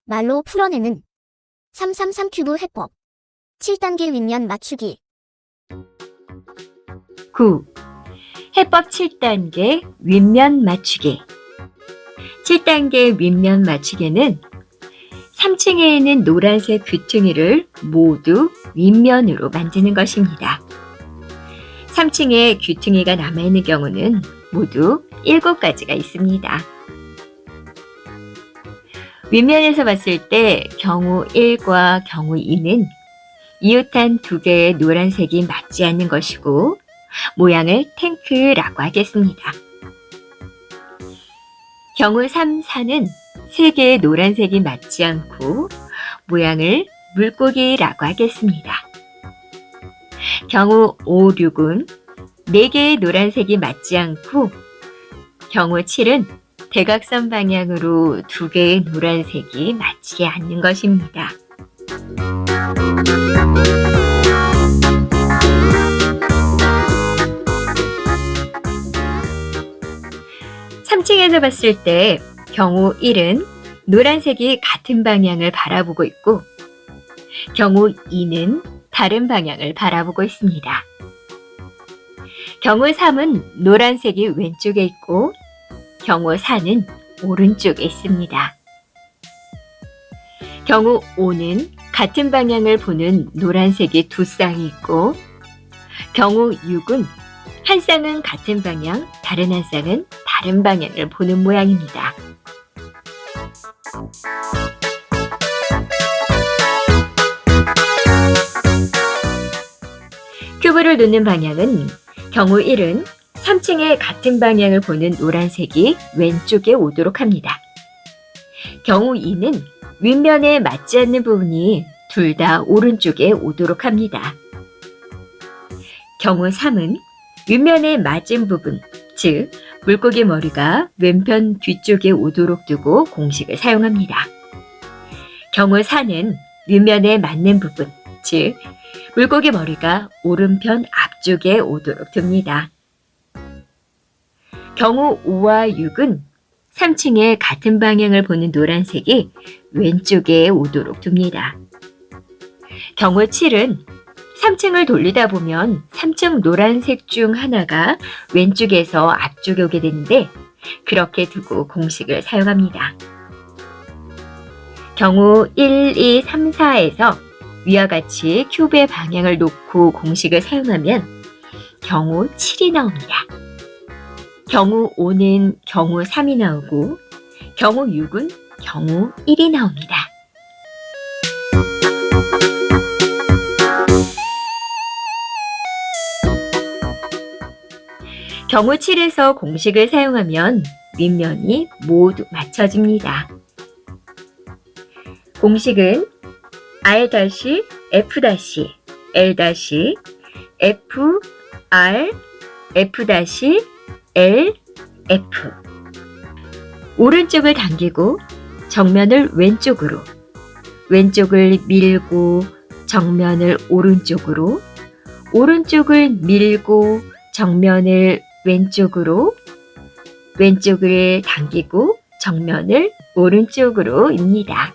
말로 풀어내는 333 큐브 해법 7단계 윗면 맞추기 9. 해법 7단계 윗면 맞추기. 7단계 윗면 맞추기는 3층에 있는 노란색 귀퉁이를 모두 윗면으로 만드는 것입니다. 3층에 귀퉁이가 남아있는 경우는 모두 7가지가 있습니다. 윗면에서 봤을 때 경우 1과 경우 2는 이웃한 두 개의 노란색이 맞지 않는 것이고 모양을 탱크라고 하겠습니다. 경우 3, 4는 세 개의 노란색이 맞지 않고 모양을 물고기라고 하겠습니다. 경우 5, 6은 네 개의 노란색이 맞지 않고 경우 7은 대각선 방향으로 두 개의 노란색이 맞지 않는 것입니다. (3층에서) 봤을 때 경우 1은 노란색이 같은 방향을 바라보고 있고 경우 2는 다른 방향을 바라보고 있습니다. 경우 3은 노란색이 왼쪽에 있고 경우 4는 오른쪽에 있습니다. 경우 5는 같은 방향을 보는 노란색이 두 쌍이 있고 경우 6은 한 쌍은 같은 방향, 다른 한 쌍은 다른 방향을 보는 모양입니다. 큐브를 놓는 방향은 경우 1은 3층에 같은 방향을 보는 노란색이 왼쪽에 오도록 합니다. 경우 2는 윗면에 맞지 않는 부분이 둘 다 오른쪽에 오도록 합니다. 경우 3은 윗면에 맞은 부분, 즉 물고기 머리가 왼편 뒤쪽에 오도록 두고 공식을 사용합니다. 경우 4는 윗면에 맞는 부분, 즉 물고기 머리가 오른편 앞쪽에 오도록 둡니다. 경우 5와 6은 3층에 같은 방향을 보는 노란색이 왼쪽에 오도록 둡니다. 경우 7은 3층을 돌리다 보면 3층 노란색 중 하나가 왼쪽에서 앞쪽에 오게 되는데 그렇게 두고 공식을 사용합니다. 경우 1, 2, 3, 4에서 위와 같이 큐브의 방향을 놓고 공식을 사용하면 경우 7이 나옵니다. 경우 5는 경우 3이 나오고 경우 6은 경우 1이 나옵니다. 경우 7에서 공식을 사용하면 윗면이 모두 맞춰집니다. 공식은 R-F-L-F R F-L-F 오른쪽을 당기고 정면을 왼쪽으로, 왼쪽을 밀고 정면을 오른쪽으로, 오른쪽을 밀고 정면을 왼쪽으로, 왼쪽을 당기고 정면을 오른쪽으로입니다.